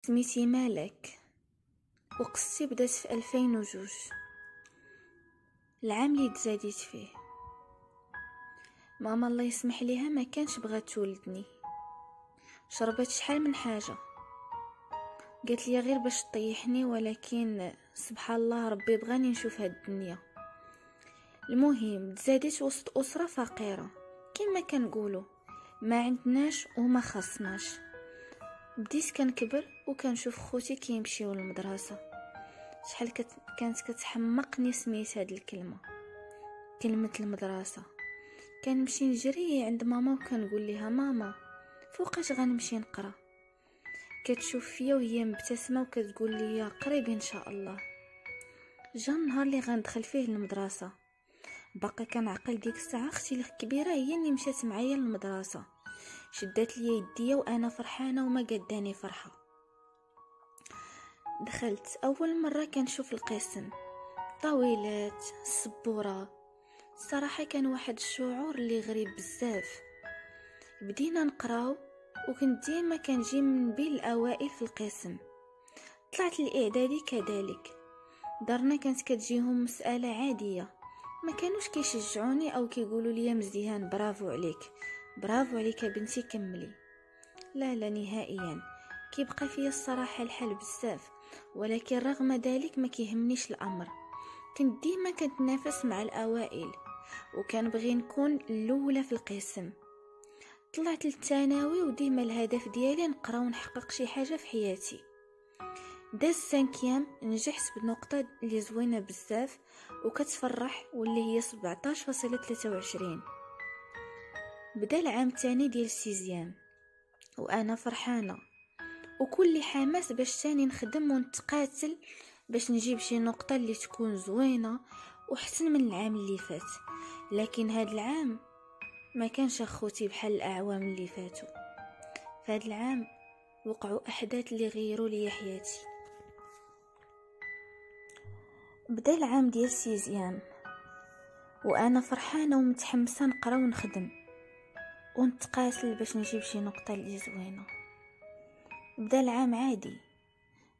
سميتي مالك، وقصتي بدات في 2002، العام اللي تزاديت فيه. ماما الله يسمح ليها ما كانش بغات تولدني، شربت شحال من حاجه، قالت لي غير باش تطيحني، ولكن سبحان الله ربي بغاني نشوف هاد الدنيا. المهم تزاديت وسط اسره فقيره كما كنقولوا، ما عندناش وما خصناش. بديت كنكبر وكنشوف خوتي كيمشيو للمدرسه، شحال كانت كتحمقني سميت هاد الكلمه، كلمه المدرسه. كنمشي نجري عند ماما وكنقول لها ماما فوقاش غنمشي نقرا، كتشوف فيا وهي مبتسمه وكتقول لي قريب ان شاء الله. جا النهار اللي غندخل فيه المدرسه، باقا كنعقل ديك الساعه اختي الكبيره هي اللي مشات معايا للمدرسه، شدات لي يديا وانا فرحانه وما قداني فرحه. دخلت اول مره كنشوف القسم، طاولات، السبوره. الصراحه كان واحد الشعور اللي غريب بزاف. بدينا نقراو وكنت ديما كنجي من بين الاوائل في القسم. طلعت الاعدادي كذلك، دارنا كانت كتجيهم مساله عاديه، ما كانوش كيشجعوني او كيقولوا لي مزيان برافو عليك برافو عليك بنتي كملي، لا لا نهائيا. كيبقى فيا الصراحه الحال بزاف، ولكن رغم ذلك ما كيهمنيش الامر. كنت ديما كنتنافس مع الاوائل وكنبغي نكون الاولى في القسم. طلعت للثانوي وديما الهدف ديالي نقرا ونحقق شي حاجه في حياتي. داز سانكيام نجحت بنقطه اللي زوينه بزاف وكتفرح، واللي هي 17.23. بدا العام الثاني ديال السيزيام وانا فرحانه وكل حماس باش تاني نخدم ونتقاتل باش نجيب شي نقطه اللي تكون زوينه وحسن من العام اللي فات. لكن هاد العام ما كانش اخوتي بحال الاعوام اللي فاتوا. فهاد العام وقعوا احداث اللي غيروا لي حياتي. بدا العام ديال السيزيام وانا فرحانه ومتحمسه نقرا ونخدم ونتقاتل باش نجيب شي نقطه اللي زوينه. بدا العام عادي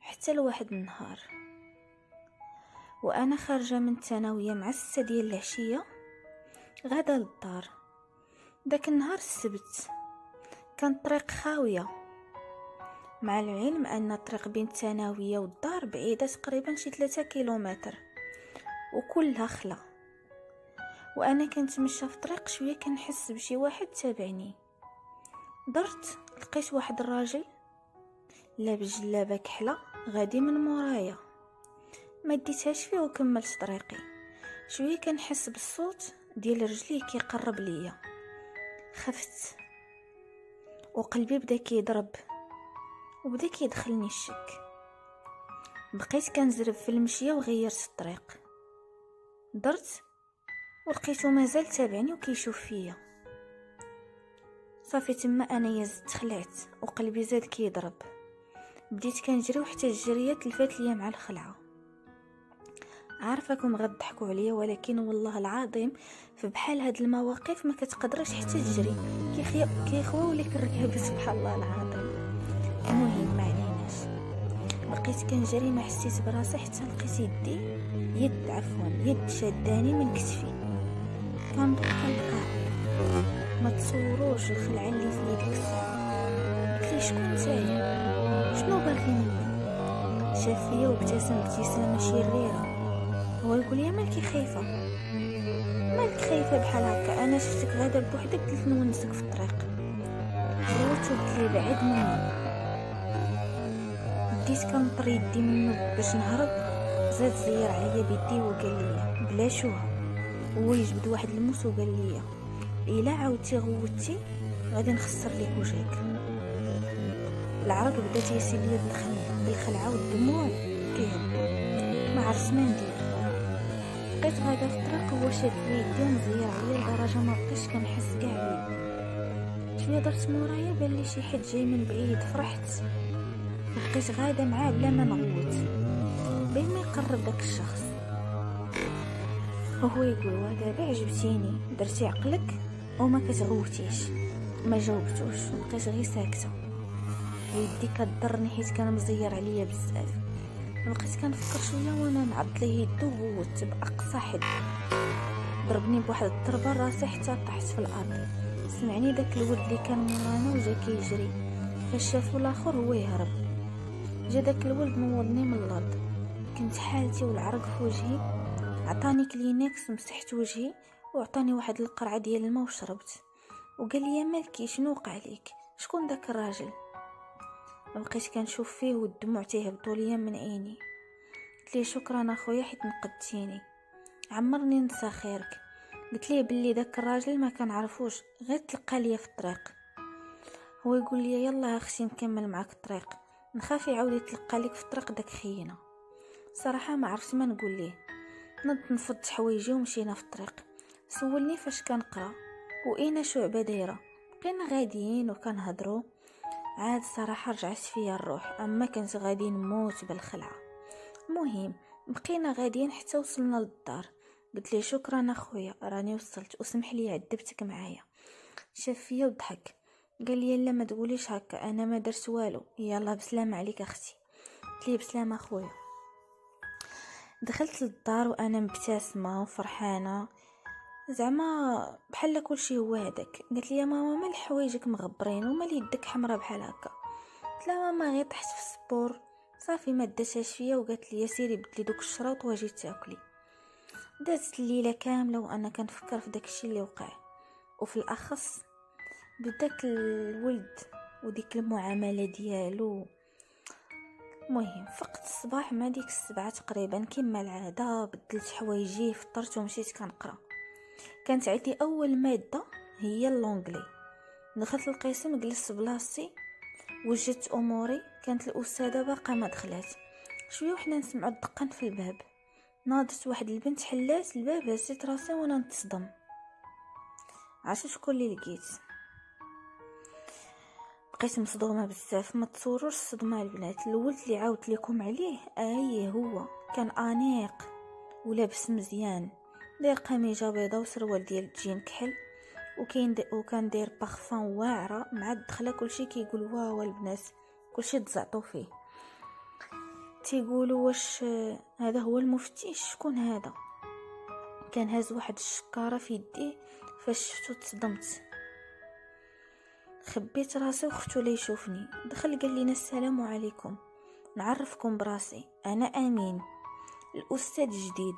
حتى لواحد النهار وانا خارجه من الثانويه مع 6 ديال العشيه غادا للدار. داك النهار السبت كان الطريق خاويه، مع العلم ان الطريق بين الثانويه والدار بعيده تقريبا شي 3 كيلومتر وكلها خلا. وانا كنتمشى في طريق شويه كنحس بشي واحد تابعني. درت لقيت واحد الراجل لابس جلابه كحله غادي من مورايا، ما ديتهاش فيه وكملت طريقي. شويه كنحس بالصوت ديال رجليه كيقرب ليا، خفت وقلبي بدا كيضرب وبدا كيدخلني الشك. بقيت كنزرب في المشيه وغيرت الطريق، درت ولقيته مازال تابعني وكيشوف فيا. صافي تما انا زدت خلعت وقلبي زاد كيضرب. بديت كنجري وحتى الجريه تلفات ليا مع الخلعه. عارفاكم غضحكوا عليا، ولكن والله العظيم في بحال هاد المواقف ما كتقدرش حتى تجري، كيخواو لك الركاب سبحان الله العظيم. المهم ما عليناش، بقيت كنجري ما حسيت براسي حتى لقيت يد شاداني من كتفي. كنلقاه ما تصوروش الخلعه اللي في يدك الساعه. قلت لي شكون نتايا، شنو باغي مني؟ شاف فيا وابتسم ابتسامه شريره. هو يقول لي مالكي خايفه بحال هكا؟ انا شفتك غادا بوحدك قلت نونسك في الطريق. جاوبته قلت لي بعد مني. بديت كنطر يدي منه باش نهرب، زاد زير عليا بيدي وقال لي بلا شوها. هو يجبد واحد الموس وقال لي الا عاودتي غوتي غادي نخسر لك وجهك. العرق بدا تيسيل ليا بالخلعه والدموع كيهبطوا، ما عرفت ما ندير. بقيت غادا في الطريق هو شاد في يدي ومزير عليا لدرجه ما بقيتش كنحس كاع بيه. شويه درت مورايا بان لي شي حد جاي من بعيد، فرحت وبقيت غادا معاه بلا ما نغوت. بين ما يقرب داك الشخص وهو يقول ودابا عجبتيني، درتي عقلك وما كتغوتيش. ما جاوبتوش وبقيت غير ساكته. يدي كضرني حيت كان مزير عليا بزاف. بقيت كنفكر شويه وانا نعض ليه يدو ووت باقصى حد، ضربني بواحد الضربه راسي حتى طحت في الارض. سمعني داك الولد اللي كان مورانا وجا كيجري، فاش شافو الاخر هو يهرب. جا داك الولد نوضني من الارض، كنت حالتي والعرق في وجهي. عطاني كلينكس مسحت وجهي وعطاني واحد القرعه ديال الماء وشربت، وقال لي مالكي شنو وقع ليك، شكون داك الراجل؟ بقيت كنشوف فيه والدموع تيهبطوا ليا من عيني. قلت ليه شكرا اخويا حيت نقدتيني، عمرني ننسى خيرك. قلت ليه بلي داك الراجل ما كنعرفوش، غير تلقى ليا في الطريق. هو يقول لي يلا اختي نكمل معاك الطريق، نخاف يعاود يتلقى لك في الطريق داك خينا. صراحه ما عرفت ما نقول ليه، نفضت حوايجي ومشينا في الطريق. سولني فاش كنقرا واين شعبه دايره، بقينا غاديين وكنهضروا. عاد صراحه رجعت فيا الروح، اما كنت غادي نموت بالخلعه. المهم بقينا غاديين حتى وصلنا للدار. قلت لي شكرا اخويا راني وصلت وسمح لي عذبتك معايا. شاف فيا وضحك، قال لي لا ما تقوليش هكا، انا ما درت والو، يلا بسلامه عليك اختي. قلت لي بسلامه اخويا. دخلت للدار وانا مبتسمه وفرحانه، زعما بحال كلشي هو هذاك. قالت لي يا ماما مال حوايجك مغبرين ومال يدك حمراء بحال هكا؟ قلت لها ماما غير طحت في السبور صافي ما داتهاش فيا. وقالت لي سيري بدلي دوك الشراوط واجي تاكلي. دازت الليله كامله وانا كنفكر في داكشي اللي وقع، وفي الاخص بداك الولد وديك المعامله ديالو. المهم فقت الصباح مع ديك 7 تقريبا كما العاده، بدلت حوايجي فطرت ومشيت كنقرا. كانت عندي اول ماده هي اللونجلي. دخلت القسم جلست بلاصتي وجدت اموري. كانت الاستاذه باقا ما دخلات. شويه وحنا نسمعوا الدقان في الباب، ناضت واحد البنت حلات الباب. هزيت راسي وانا نتصدم. عرفتوا شكون اللي لقيت؟ بقيت مصدومه بزاف. ما تصوروش الصدمه البنات. الولد اللي عاودت لكم عليه هو كان انيق ولابس مزيان، داير قميجه بيضه وسروال ديال الجين كحل، وكان داير بارفان واعره مع الدخله. كلشي كيقول واو البنات، كلشي تزعطوا فيه. تيقولوا واش هذا هو المفتش؟ شكون هذا؟ كان هاز واحد الشكاره في يديه. فاش شفتو تصدمت، خبيت راسي وخفتو لي يشوفني. دخل قال لنا السلام عليكم، نعرفكم براسي انا امين الاستاذ الجديد،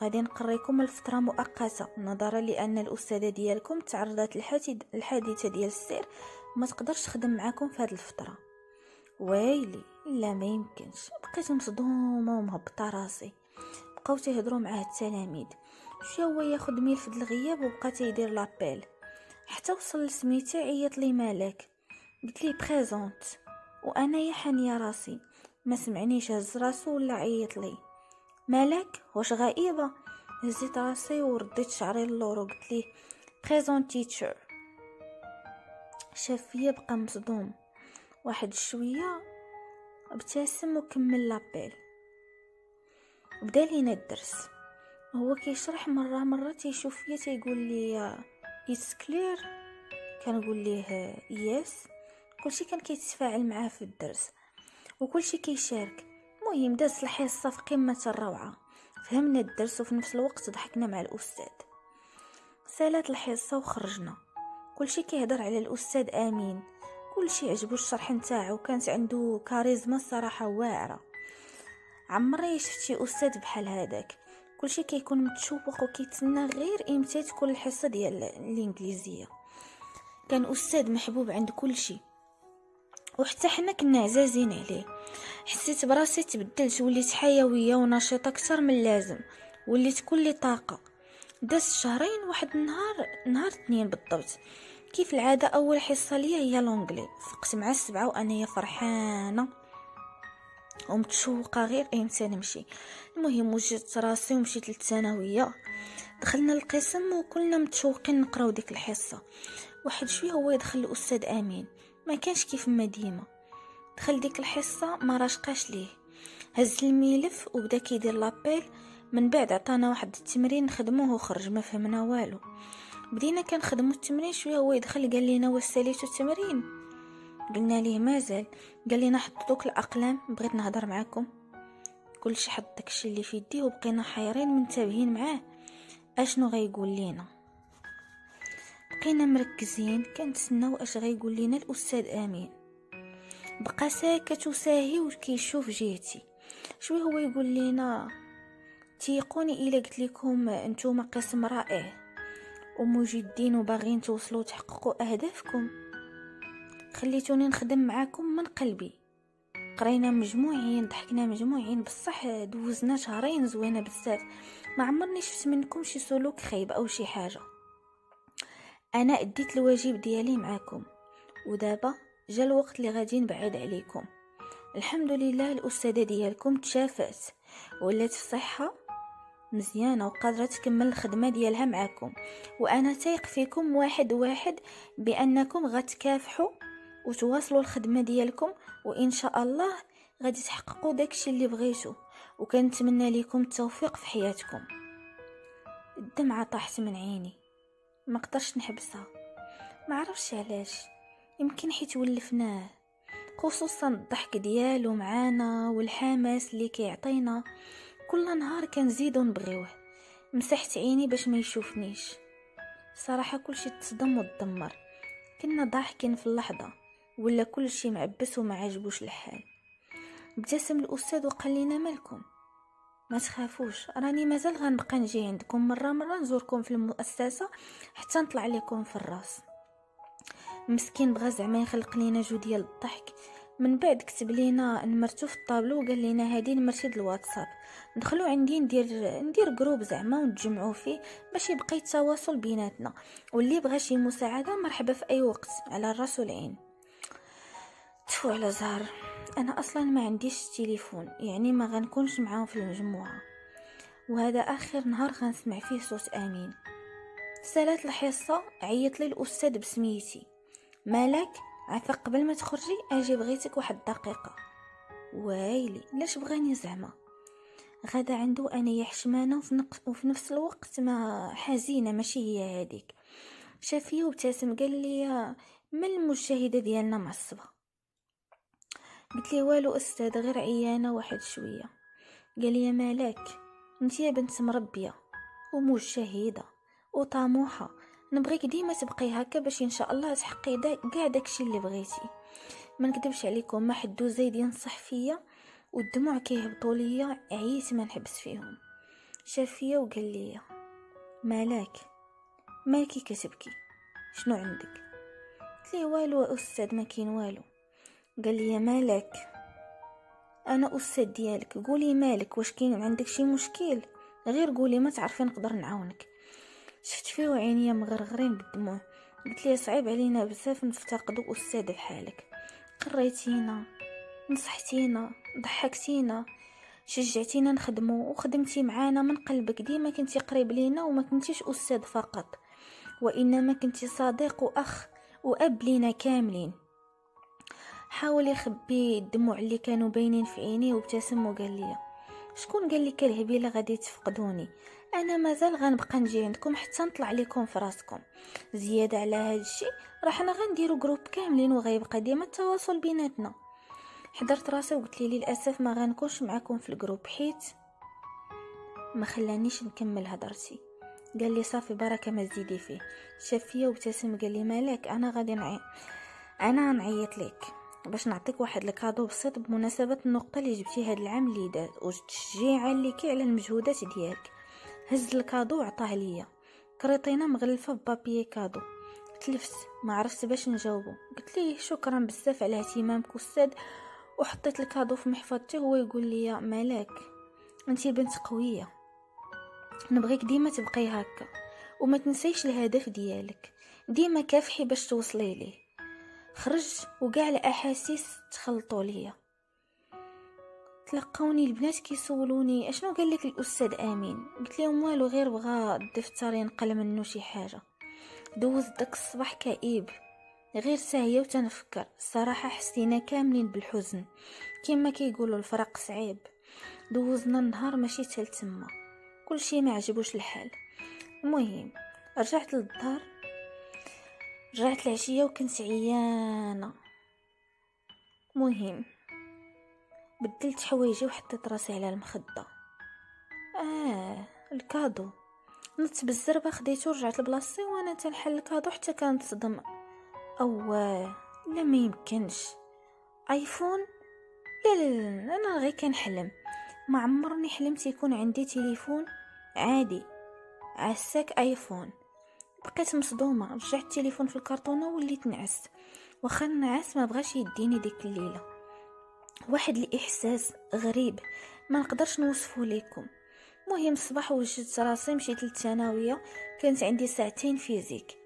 غادي نقريكم الفتره مؤقته نظرا لان الاستاذه ديالكم تعرضت الحادثه ديال السير، ما تقدرش تخدم معاكم في هذه الفتره. ويلي لا ما يمكنش. بقيت مصدومه ومهبطه راسي. بقاو تيهضروا معاه التلاميذ، شي هو ياخذ ملف د الغياب وبقى تيدير لابيل حتى وصل لسميتي. عيط لي مالك، قلت لي بريزونت، وانا يا حانيه راسي ما سمعنيش. هز راسو ولا عيط لي مالك واش غائبه؟ هزيت راسي ورديت شعري للور وقلت لي بريزونت تيتشر. شاف فيا بقى مصدوم. واحد شويه ابتسم وكمل لابيل. بدا لينا الدرس. هو كيشرح مره تيشوف فيا تيقول لي اتس كلير، كنقول ليه يس. كلشي كان كيتفاعل معاه في الدرس وكلشي كيشارك. المهم داز الحصه في قمه الروعه، فهمنا الدرس وفي نفس الوقت ضحكنا مع الاستاذ. سالات الحصه وخرجنا. كلشي كيهضر على الاستاذ امين، كلشي عجبو الشرح نتاعو، كانت عنده كاريزما الصراحه واعره. عمري شفت شي استاذ بحال هذاك. كلشي كيكون متشوق وكيتسنى غير امتى تكون الحصه ديال الانجليزيه. كان استاذ محبوب عند كلشي وحتى حنا كنا عزازين عليه. حسيت براسي تبدلت، وليت حيويه ونشيطه اكثر من اللازم، وليت كل طاقه. داز شهرين، واحد نهار 2 بالضبط كيف العاده اول حصه ليا هي لونجلي. فقت مع 7 وانا فرحانه ومتشوقه غير امتى نمشي. المهم وجدت راسي ومشيت للثانويه. دخلنا القسم وكلنا متشوقين نقراو ديك الحصه. واحد شويه هو يدخل الاستاذ امين، ما كانش كيف ما ديما. دخل ديك الحصه ما راشقاش ليه، هز الملف وبدا كيدير لابيل. من بعد عطانا واحد التمرين نخدموه وخرج. ما فهمنا والو. بدينا كنخدموا التمرين. شويه هو يدخل قال لنا واش ساليتو التمرين؟ قلنا ليه مازال. قال لي نحط دوك الاقلام، بغيت نهضر معاكم. كلشي حط داكشي اللي في يديه وبقينا حيرين منتبهين معاه اشنو غيقول لينا. بقينا مركزين كنتسناو اش غيقول لينا الاستاذ امين. بقى ساكت وساهي وكيشوف جهتي. شوي هو يقول لينا تيقوني الا قلت لكم انتوما قسم رائع ومجدين وباغيين توصلوا تحققوا اهدافكم، خليتوني نخدم معاكم من قلبي. قرينا مجموعين، ضحكنا مجموعين، بصح دوزنا شهرين زوينه بزاف. ما عمرني شفت منكم شي سلوك خايب او شي حاجه. انا اديت الواجب ديالي معاكم، ودابا جا الوقت اللي غادي نبعد عليكم. الحمد لله الاستاذه ديالكم تشافات ولات في صحه مزيانه وقادره تكمل الخدمه ديالها معاكم، وانا تايق فيكم واحد واحد بانكم غتكافحوا وتواصلوا الخدمه ديالكم، وان شاء الله غادي تحققوا داكشي اللي بغيتو، وكنتمنى لكم التوفيق في حياتكم. الدمعه طاحت من عيني، ما قدرش نحبسها. ما عرفش علاش، يمكن حيت ولفناه، خصوصا الضحك ديالو معانا والحماس اللي كيعطينا. كل نهار كنزيدو نبغيوه. مسحت عيني باش ما يشوفنيش. صراحه كلشي تصدم وتدمر. كنا ضاحكين في اللحظه ولا كلشي معبس وما عجبوش الحال. ابتسم الاستاذ وقال لنا مالكم؟ ما تخافوش، راني مازال غنبقى نجي عندكم مره نزوركم في المؤسسه حتى نطلع لكم في الراس. مسكين بغى زعما يخلق لينا جو ديال الضحك. من بعد كتب لينا نمرتو في الطابلو وقال لينا هذه نمرتي الواتساب، ندخلوا عندي ندير جروب زعما ونتجمعوا فيه باش يبقى التواصل بيناتنا، واللي بغى شي مساعده مرحبا في اي وقت، على الراس والعين. تفو على زهر، انا اصلا ما عنديش تليفون، يعني ما غنكونش معاهم في المجموعه، وهذا اخر نهار غنسمع فيه صوت امين. سالات الحصه عيط لي الاستاذ بسميتي، مالك عفا قبل ما تخرجي اجي بغيتك واحد دقيقه. وايلي لاش بغاني زعما؟ غدا عنده انايا حشمانه وفي نفس الوقت ما حزينه، ماشي هي هذيك. شافيه وابتسم قال لي ما المشاهده ديالنا معصبه؟ قلت لي والو استاذ، غير عيانه واحد شويه. قال لي مالك انت يا بنت مربيه ومجتهده وطموحه، نبغيك ديما تبقي هكا باش ان شاء الله تحققي كاع داكشي اللي بغيتي. ما نكذبش عليكم، ما حدو زايد ينصح فيا والدموع كيهبطوا ليا، عييت ما نحبس فيهم. شاف فيا وقال لي مالكي كتبكي، شنو عندك؟ قلت لي والو استاذ، ما كاين والو. قال لي مالك، انا استاذ ديالك، قولي مالك، واش كاين عندك شي مشكل؟ غير قولي، ما تعرفي نقدر نعاونك. شفت فيه وعينيا مغرغرين بالدموع. قلت لي صعيب علينا بزاف نفتقدوا استاذ بحالك، قريتينا، نصحتينا، ضحكتينا، شجعتينا نخدمو، وخدمتي معانا من قلبك. ديما كنتي قريب لينا وما كنتيش استاذ فقط، وانما كنتي صديق واخ واب لينا كاملين. حاول يخبي الدموع اللي كانوا باينين في عينيه وابتسم وقال لي شكون قال لك الهبيله غادي تفقدوني؟ انا مازال غنبقى نجي عندكم حتى نطلع لكم في راسكم. زياده على هذا الشيء راه حنا غنديروا جروب كاملين وغيبقى ديما التواصل بيناتنا. حضرت راسي وقلت لي للاسف ما غنكونش معكم في الجروب، حيت ما خلانيش نكمل هضرتي. قال لي صافي بركه ما تزيدي فيه. شاف فيا وابتسم قال لي مالك، انا نعيط لك باش نعطيك واحد الكادو بسيط بمناسبه النقطه اللي جبتي هذا العام اللي داز، وتشجيعا ليكي على المجهودات ديالك. هز الكادو وعطاه ليا، كريطينه مغلفه ببابي كادو. تلفت ما عرفت باش نجاوبه. قلت ليه شكرا بزاف على اهتمامك استاذ، وحطيت الكادو في محفظتي. هو يقول لي مالك، انتي بنت قويه، نبغيك ديما تبقي هكا وما تنسيش الهدف ديالك، ديما كافحي باش توصلي ليه. خرج وكاع الاحاسيس تخلطوا ليا. تلقوني البنات كيسولوني اشنو قال لك الاستاذ امين؟ قلت لهم والو، غير بغى الدفتر ينقل منه شي حاجه. دوز داك الصباح كئيب، غير ساهيه وتنفكر. الصراحه حسينا كاملين بالحزن، كما كيقولوا الفراق صعيب. دوزنا النهار ماشي حتى تما، كلشي ما عجبوش الحال. المهم رجعت للدار، رجعت العشيه وكنت عيانه. مهم بدلت حوايجي وحطيت راسي على المخده. الكادو نط بالزربه، خديته ورجعت لبلاصتي وانا تنحل الكادو حتى كانت صدم. لا ما يمكنش ايفون. لا انا غير كنحلم، ما عمرني حلمت يكون عندي تليفون عادي عساك ايفون. بقيت مصدومه، رجعت التليفون في الكرتونه وليت نعس. واخا النعاس ما بغاش يديني ديك الليله، واحد الاحساس غريب ما نقدرش نوصفه لكم. مهم الصباح وجدت راسي مشيت للثانويه، كانت عندي ساعتين فيزيك.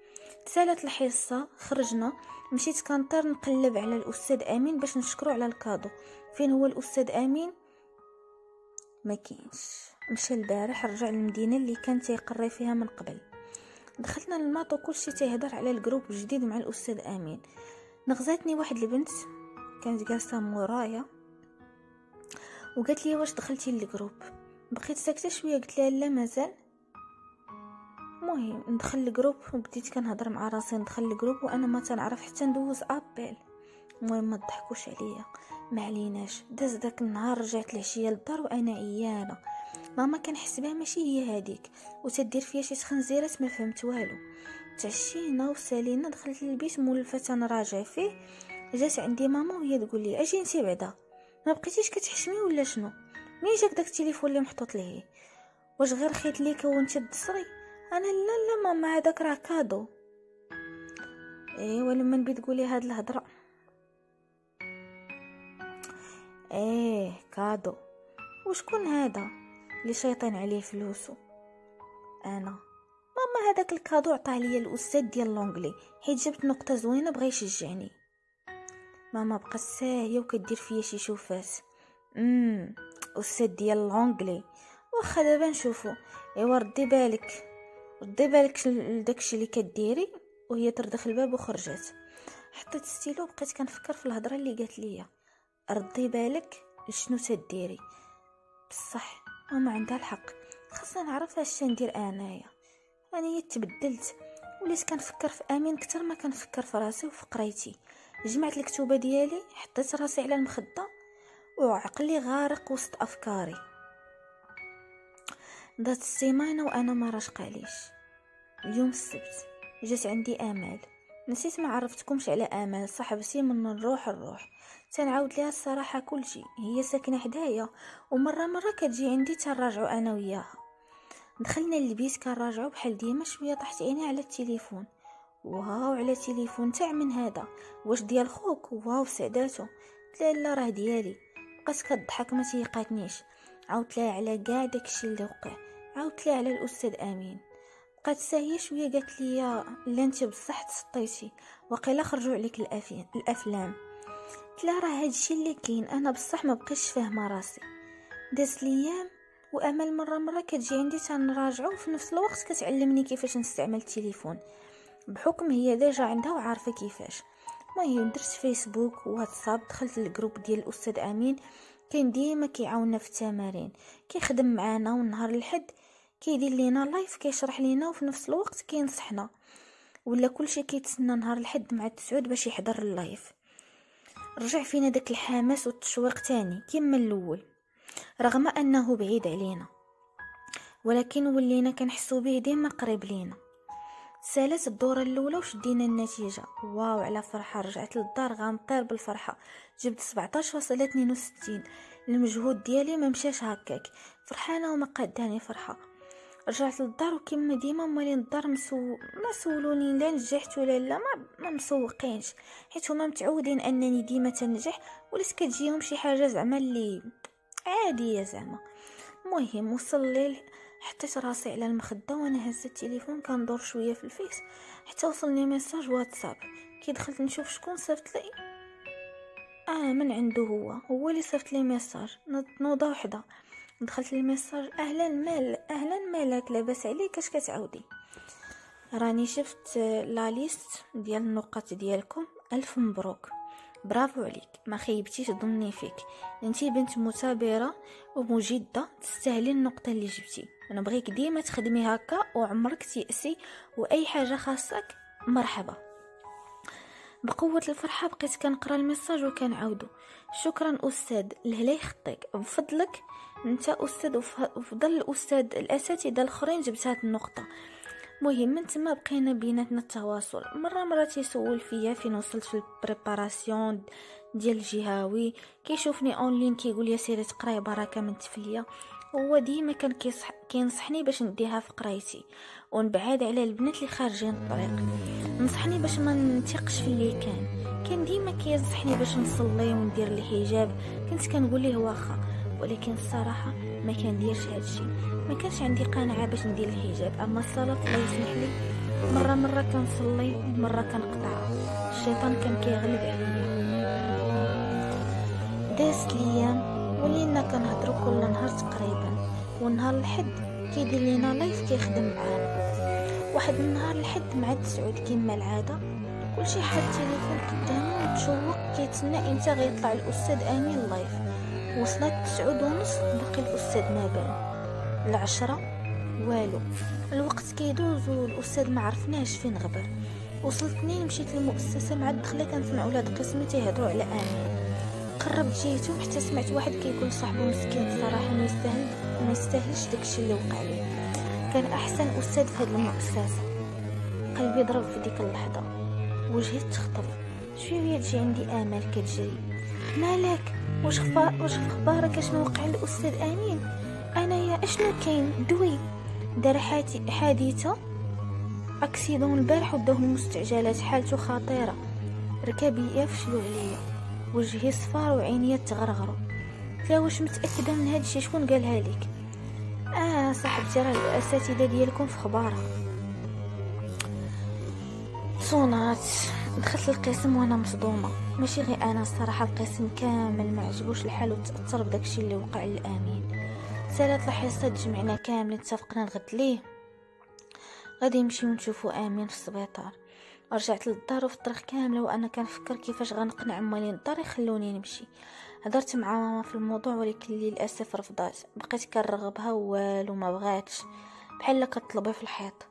تسالت الحصه، خرجنا، مشيت كنطير نقلب على الاستاذ امين باش نشكرو على الكادو. فين هو الاستاذ امين؟ ما كاينش، مشى البارح، رجع للمدينه اللي كان تيقري فيها من قبل. دخلنا للماط وكلشي تيهضر على الجروب الجديد مع الاستاذ امين. نغزاتني واحد البنت كانت جالسه مورايا وقالت لي واش دخلتي للجروب؟ بقيت ساكته شويه، قلت لها لا مازال. مهم ندخل الجروب وبديت كنهضر مع راسي ندخل الجروب وانا ما تنعرف حتى ندوز ابل. المهم ما تضحكوش عليا، ما عليناش. داز داك النهار، رجعت العشيه للدار وانا عيانه. ماما كنحس بها ماشي هي هذيك وتدير فيا شي تخنزيرات، ما فهمت والو. تعشينا وسالينا، دخلت للبيت مولفه انا راجع فيه. جات عندي ماما وهي تقول لي اجي انت بعدا ما بقيتيش كتحشمي ولا شنو؟ منين جاك داك التليفون اللي محطوط ليه؟ واش غير خيط ليك وانت تدصري؟ انا لا ماما هذاك راه كادو. ولما نبي تقولي هاد الهضره كادو. وشكون هذا اللي شيطان عليه فلوسه؟ انا ماما هذاك الكادو عطاه ليا الاستاذ ديال لونجلي حيت جبت نقطه زوينه بغا يشجعني. ماما بقات ساهيه وكدير فيا شي شوفات. استاذ ديال لونجلي، واخا دابا نشوفو. ردي بالك لداكشي اللي كديري. وهي تردخ الباب وخرجت. حطيت ستيلو وبقيت كنفكر في الهضره اللي قالت ليا، ردي بالك لشنو تديري. بصح ماما عندها الحق، خاصنا نعرف اش ندير. انايا تبدلت، وليت كنفكر في امين كتر ما كنفكر في راسي وفي قرايتي. جمعت الكتوبه ديالي، حطيت راسي على المخده وعقلي غارق وسط افكاري. دات السيمانه وانا ما راشقاليش. اليوم السبت جات عندي امال. نسيت ما عرفتكمش على امال، صاحبتي من الروح. تنعاود ليها الصراحه كلشي. هي ساكنه حدايا ومره كتجي عندي تنراجعوا انا وياها. دخلنا للبيت كنراجعوا بحال ديما. شويه طحت عيني على التليفون. واو على تليفون تاع من هذا؟ واش ديال خوك؟ واو سعداتو. لا راه ديالي. بقات كتضحك ما تيقاتنيش. عاودت لها على كاع داكشي اللي وقع، عاودت لها على الاستاذ امين. بقات ساهيه شويه، قالت لي لا انت بصح تسطيتي، وقيلا خرجوا عليك الافلام. قلت لها راه هادشي اللي كاين، انا بصح ما بقيتش فاهمه راسي. داز الايام وامل مره كتجي عندي تنراجعوا وفي نفس الوقت كتعلمني كيفاش نستعمل التليفون، بحكم هي ديجا عندها وعارفه كيفاش. المهم درت فيسبوك وواتساب، دخلت للجروب ديال الاستاذ امين. كاين ديما كيعاوننا في التمارين، كيخدم معانا، ونهار الحد كيدير لينا لايف كيشرح لينا وفي نفس الوقت كينصحنا. ولا كلشي كيتسنى نهار الحد مع التسعود باش يحضر اللايف. رجع فينا داك الحماس والتشويق تاني كما الاول، رغم انه بعيد علينا، ولكن ولينا كنحسو به ديما قريب لينا. سالت الدوره الاولى وشدينا النتيجه. واو على فرحه. رجعت للدار غنطير بالفرحه. جبت 17.62. المجهود ديالي ما مشاش هكاك. فرحانه وما قاداني فرحه. رجعت للدار وكما ديما مالين الدار ما سولوني لا نجحت ولا لا، ما مسوقينش، حيت هما متعودين انني ديما تنجح، ولات كتجيهم شي حاجه زعما اللي عاديه زعما. المهم وصل الليل، حطيت راسي على المخده وانا هزت التليفون كندور شويه في الفيس حتى وصلني ميساج واتساب. كي دخلت نشوف شكون صيفط لي، من عنده هو اللي صيفط لي ميساج. نوضه وحده دخلت الميساج، اهلا مالك، لاباس عليك، اش كتعاودي؟ راني شفت لا ليست ديال النقاط ديالكم، الف مبروك، برافو عليك، ما خيبتيش ظني فيك، انتي بنت مثابره ومجده، تستاهلي النقطه اللي جبتي. انا بغيك ديما تخدمي هكا وعمرك تيأسي، واي حاجه خاصك مرحبا. بقوة الفرحة بقيت كنقرا الميساج وكنعاودو: شكرا أستاذ، لهلا يخطيك، بفضلك انت أستاذ وفضل الأساتذة الآخرين جبت هاد النقطة. مهم من تما بقينا بيناتنا التواصل. مرة تيسول فيا فين وصلت في البريباراسيون ديال الجهوي، كيشوفني اونلاين كيقول لي سيري تقراي بركه من تفليه. هو ديما كان كينصحني باش نديها في قرايتي ونبعد على البنات اللي خارجين الطريق. نصحني باش ما نثقش في اللي كان ديما كينصحني باش نصلي وندير الحجاب. كنت كنقول ليه واخا، ولكن الصراحه ما كنديرش هادشي. ما كانش عندي قناعه باش ندير الحجاب، اما الصلاه الله يسمح لي مره كنصلي ومره كنقطع. الشيطان كان كيغلب عليا. دازت ليام ولينا كنهضروا كل نهار تقريبا، والنهار الحد كيدير لينا لايف كيخدم معانا. واحد النهار الحد مع سعود كيما العاده كلشي حال التليفون قدامه متشوق كيتسنى امتى غيطلع الاستاذ امين لايف. وصلت 9:30 باقي الاستاذ ما بان. 10 والو. الوقت كيدوز والاستاذ ما عرفناش فين غبر. وصلتني مشيت للمؤسسه، مع الدخله كنسمع ولاد قسمي تيهضروا على امين. قربت جيتو حتى سمعت واحد كيقول صاحبو مسكين الصراحه ما يستاهلش داكشي اللي وقع ليه، كان احسن استاذ في هذه المؤسسه. قلبي ضرب في ديك اللحظه، وجهي تخطف. شويه تجي عندي امال كتجري: مالك؟ واش اخبارك؟ اشنو وقع للاستاذ امين؟ انايا اشنو كاين؟ دوي دار حادثه اكسيدون البارح ودوه المستعجلات، حالته خطيره. ركابي فشلوا عليا، وجهي صفار وعينيا تغرغروا. قلت لها: واش متاكده من هذا الشيء؟ شكون قالها لك؟ صاحبتي راه الاساتذه ديالكم في خبارها. صونات. دخلت القسم وانا مصدومه، ماشي غير انا الصراحه، القسم كامل ما عجبوش الحال وتاثر بداكشي اللي وقع للامين. سالات الحصه جمعنا كاملين، اتفقنا الغد ليه غادي نمشيو نشوفوا امين في السبيطار. رجعت للدار وفي الطريق كامله وانا كنفكر كيفاش غنقنع مالين الدار يخلوني نمشي. هضرت مع ماما في الموضوع ولكن للاسف رفضات. بقيت كنرغبها والو ما بغاتش، بحال كطلبي في الحيط.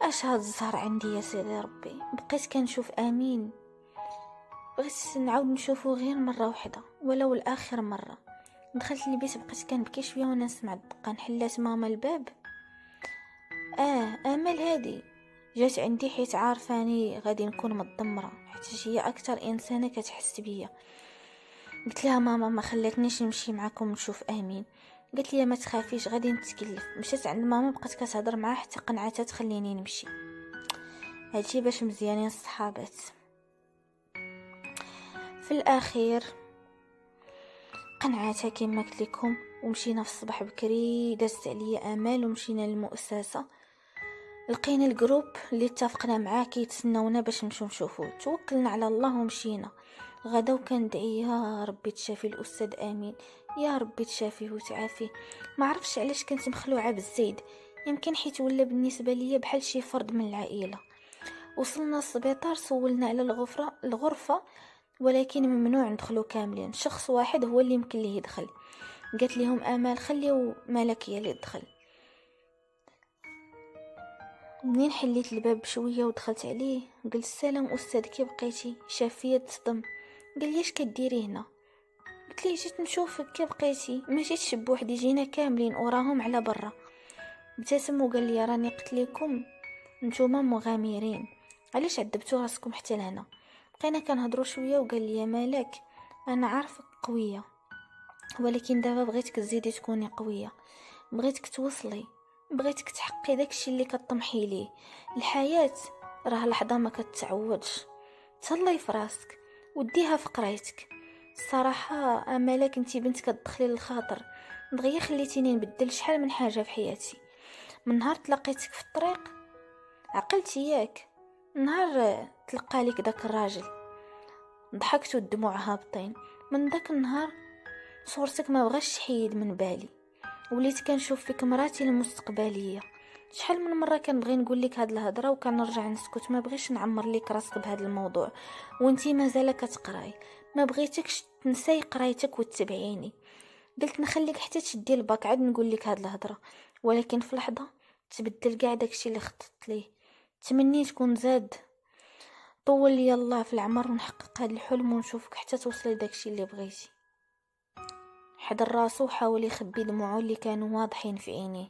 اش هاد الزهر عندي يا سيدي ربي. بقيت كنشوف امين، بغيت نعاود نشوفه غير مره واحده ولو الاخر مره. دخلت البيت بقيت كنبكي شويه وانا نسمع الدقه. نحلات ماما الباب: امل هادي جات عندي حيت عارفاني غادي نكون متدمره، حيت هي اكثر انسانه كتحس بيا. قلت لها: ماما ما خلاتنيش نمشي معكم نشوف امين. قالت لي: ما تخافيش غادي نتكلف. مشيت عند ماما بقيت كتهضر معها حتى قنعتها تخليني نمشي. هادشي باش مزيانين الصحابات. في الاخير قنعتها كما قلت لكم، ومشينا في الصباح بكري. دازت عليا امال ومشينا للمؤسسه. لقينا الجروب اللي اتفقنا معاه كيتسناونا باش نمشيو نشوفوه. توكلنا على الله ومشينا. غدا وكندعي: يا ربي تشافي الاستاذ امين، يا ربي تشافيه وتعافيه. ما عرفش علاش كنت مخلوعه بالزيد، يمكن حيت ولا بالنسبه ليا بحال شي فرد من العائله. وصلنا السبيطار، سولنا على الغرفه ولكن ممنوع ندخلو كاملين، شخص واحد هو اللي يمكن ليه يدخل. قالت لهم امال خليو مالك هي اللي تدخل. منين حليت الباب بشويه ودخلت عليه قلت: السلام استاذ، كي بقيتي؟ شاف فيا تصدم، قال لي: اش كديري هنا؟ قلت ليه: جيت نشوفك كي بقيتي، ما جيتش بوحدي، جينا كاملين وراهم على برا. ابتسم وقال لي: راني قلت لكم نتوما مغامرين، علاش عذبتوا راسكم حتى لهنا؟ بقينا كنهضروا شويه وقال لي: مالك انا عارفك قويه، ولكن دابا بغيتك تزيدي تكوني قويه، بغيتك توصلي، بغيتك تحققي داكشي اللي كطمحي ليه. الحياه راه لحظه ما كتعوضش، تهلاي في راسك وديها في قرايتك. الصراحه امالك انتي بنت كتدخلي للخاطر، دغيا خليتيني نبدل شحال من حاجه في حياتي. من نهار تلاقيتك في الطريق عقلتي ياك، نهار تلقى لك داك الراجل ضحكت والدموع هابطين. من داك النهار صورتك ما بغاش تحيد من بالي، وليت كنشوف فيك مراتي المستقبليه. شحال من مره كنبغي نقول لك هاد الهضره وكنرجع نسكت، ما بغيش نعمر لك راسك بهذا الموضوع وانتي مازال كتقراي، ما بغيتكش تنساي قرايتك وتتبعيني. قلت نخليك حتى تشدي الباك عاد نقول لك هاد الهضره، ولكن في لحظه تبدل كاع داكشي اللي خططت ليه. تمنيت كون زاد طول لي الله في العمر ونحقق هذا الحلم ونشوفك حتى توصلي داكشي اللي بغيتي. حضر راسو وحاول يخبي دموعه اللي كانوا واضحين في عينيه،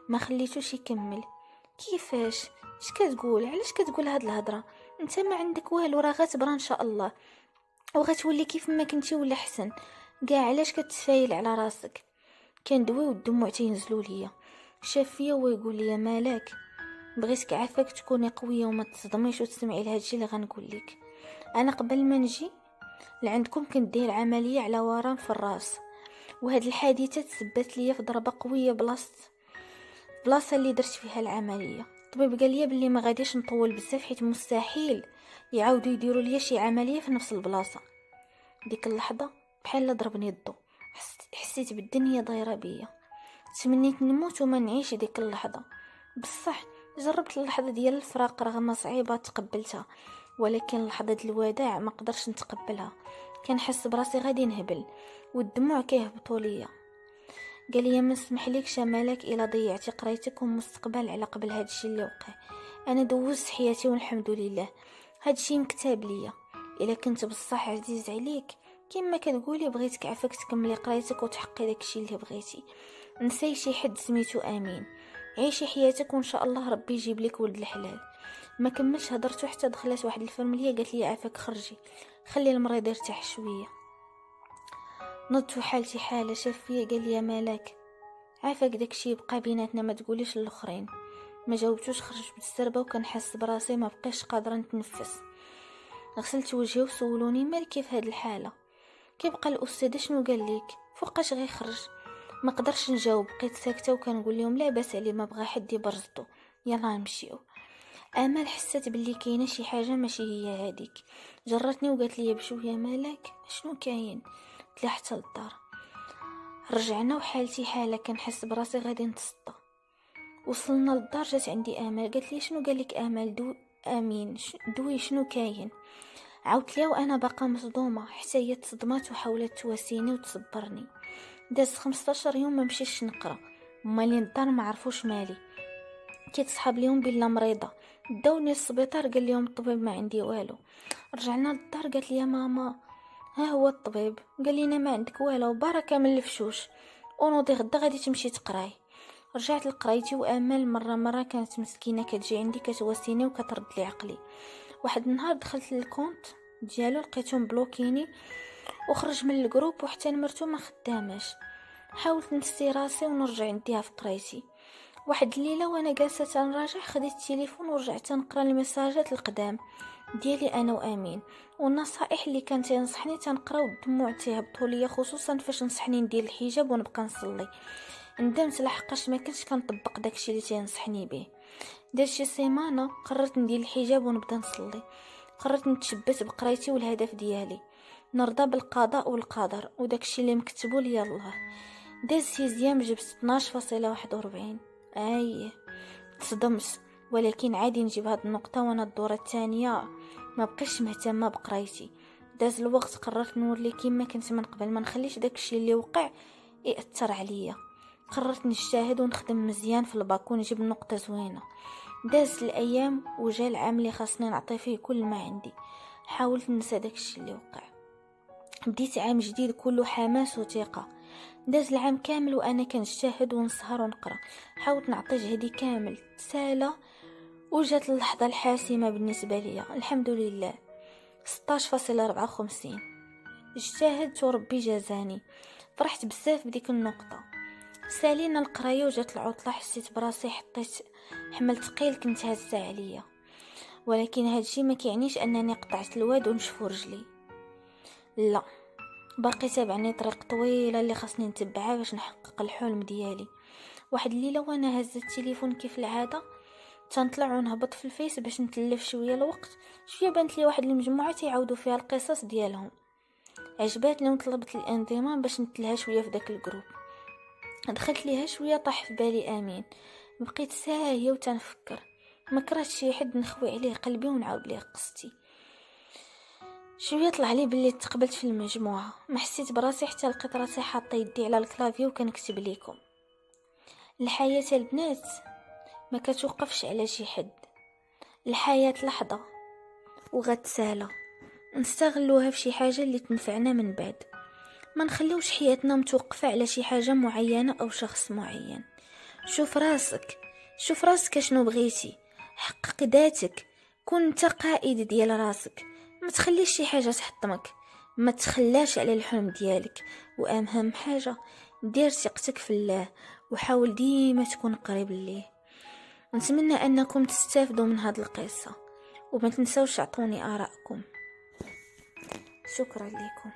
ما خليتوش يكمل. كيفاش؟ اش كتقول؟ علاش كتقول هاد الهضره؟ انت ما عندك والو، راه غتبرى ان شاء الله وغتولي كيف ما كنتي ولا حسن. كاع علاش كتسايل على راسك؟ كندوي والدموع تينزلوا ليا. شاف فيا ويقول لي مالك، بغيتك عافاك تكوني قويه وما تصدميش وتسمعي لهادشي اللي غنقول لك. انا قبل ما نجي لعندكم كنت داير عمليه على ورم في الراس، وهاد الحادثه تسببت ليا في ضربه قويه بلاصه اللي درت فيها العمليه. الطبيب قال لي بلي ما غاديش نطول بزاف حيت مستحيل يعاودوا يديروا لي شي عمليه في نفس البلاصه. ديك اللحظه بحال ضربني الضو، حسيت بالدنيا دايره بيا. تمنيت نموت وما نعيش ديك اللحظه. بصح جربت اللحظه ديال الفراق رغم صعيبه تقبلتها، ولكن لحظه الوداع ما قدرش نتقبلها. كنحس براسي غادي نهبل والدموع كيهبطوا ليا. قال لي ما نسمح لكش مالك الا ضيعتي قرايتك ومستقبل على قبل هادشي اللي وقع. انا دوزت حياتي والحمد لله، هادشي مكتاب ليا. الا كنت بصح عزيز عليك كما كتقولي بغيتك عافاك تكملي قرايتك وتحققي داكشي اللي بغيتي. نساي شي حد سميتو امين، عيشي حياتك وان شاء الله ربي يجيب لك ولد الحلال. ما كملش هضرته حتى دخلت واحد الفرمليه قالت لي عافاك خرجي، خلي المريض يرتاح شويه. نضت وحالتي حاله. شاف فيا قال لي مالك، عافاك داكشي يبقى بيناتنا ما تقوليش للاخرين. ما جاوبتوش، خرجت بالسربه وكنحس براسي ما بقيتش قادره نتنفس. غسلت وجهي وسولوني مالك كيف هاد الحاله. كيبقى الاستاذ شنو قال لك فوقاش غيخرج؟ ما قدرش نجاوب، بقيت ساكته وكنقول لهم لا باس عليه، ما بغى حد يبرزطو، يلا نمشيو. امال حسيت باللي كاينه شي حاجه ماشي هي هذيك. جرتني وقالت لي بشويه مالك شنو كاين؟ طلع حتى للدار. رجعنا وحالتي حاله، كنحس براسي غادي نتصدى. وصلنا للدار، جات عندي امال قالت لي شنو قال لك امال؟ امين دوي شنو كاين؟ عاودت ليها وانا باقا مصدومه، حتى هي تصدمات وحاولت تواسيني وتصبرني. داز 15 يوم ما مشيتش نقرا، مالين الدار ما عرفوش مالي. كيتصحاب ليهم بلا مريضه، داوني للسبيطار قال لهم الطبيب ما عندي والو. رجعنا للدار قالت لي يا ماما ها هو الطبيب قال لينا ما عندك والو، بركه من الفشوش ونوضي غدا غادي تمشي تقراي. رجعت لقرايتي وامل مره كانت مسكينه كتجي عندي كتواسيني وكترد لي عقلي. واحد النهار دخلت للكونت ديالو لقيتهم بلوكيني وخرج من الجروب وحتى نمرتو ما خداماش. حاولت نسي راسي ونرجع نديها في قرايتي. واحد الليله وانا جالسه تنراجع خديت التليفون ورجعت نقرا الميساجات القدام ديالي انا وامين والنصائح اللي كان تنصحني تنقرا والدموع تيهبطوا ليا، خصوصا فاش نصحني ندير الحجاب ونبقى نصلي. ندمت لحقاش ما كنتش كنطبق داكشي اللي تينصحني به. درت شي سيمانه قررت ندير الحجاب ونبدا نصلي. قررت نتشبت بقرايتي والهدف ديالي نرضى بالقضاء والقدر وداكشي اللي مكتبوا لي الله. داز سيزيام جبت 12.41. تصدمت، ولكن عادي نجيب هاد النقطه وانا الدوره الثانيه ما بقيتش مهتمه بقرايتي. داز الوقت قررت نولي كيما كنت من قبل، ما نخليش داكشي اللي وقع ياثر عليا. قررت نجتهد ونخدم مزيان في الباك ونجيب نقطه زوينه. داز الايام وجا العام اللي خاصني نعطي فيه كل ما عندي. حاولت ننسى داكشي اللي وقع. بديت عام جديد كله حماس وثقه. داز العام كامل وانا كنجتهد ونسهر ونقرا. حاولت نعطي جهدي كامل، تسالى وجات اللحظه الحاسمه بالنسبه لي. الحمد لله 16.54. اجتهدت وربي جازاني. فرحت بزاف بديك النقطه. سالينا القرايه وجات العطله، حسيت براسي حطيت حمل ثقيل كنت هازه عليا، ولكن هادشي ما كيعنيش انني قطعت الواد ونشفو رجلي. لا، باقي تابعني طريق طويله اللي خاصني نتبعها باش نحقق الحلم ديالي. واحد الليله وانا هزت التليفون كيف العاده تنطلع ونهبط في الفيس باش نتلف شويه الوقت، شويه بانت لي واحد المجموعه تيعاودوا فيها القصص ديالهم، عجباتني وطلبت الانضمام باش نتلها شويه في داك الجروب. دخلت ليها شويه طاح في بالي امين. بقيت ساهيه وتنفكر، ما كرهت شي حد نخوي عليه قلبي ونعاود ليه قصتي. شويه طلع لي باللي تقبلت في المجموعه، ما حسيت براسي حتى لقيت راسي حاطه يدي على الكلافي وكنكتب ليكم. الحياه البنات ما كتوقفش على شي حد، الحياه لحظه وغتسالى، نستغلوها في شي حاجة اللي تنفعنا من بعد. ما نخليوش حياتنا متوقفة على شي حاجة معينة أو شخص معين. شوف راسك شنو بغيتي، حقق ذاتك، كون انت قائد ديال راسك، ما تخليش شي حاجة تحطمك، ما تخلاش على الحلم ديالك. واهم حاجة دير ثقتك في الله، وحاول ديما تكون قريب ليه. نتمنى انكم تستافدوا من هذه القصة، وما تنسوش تعطوني آراءكم. شكرا لكم.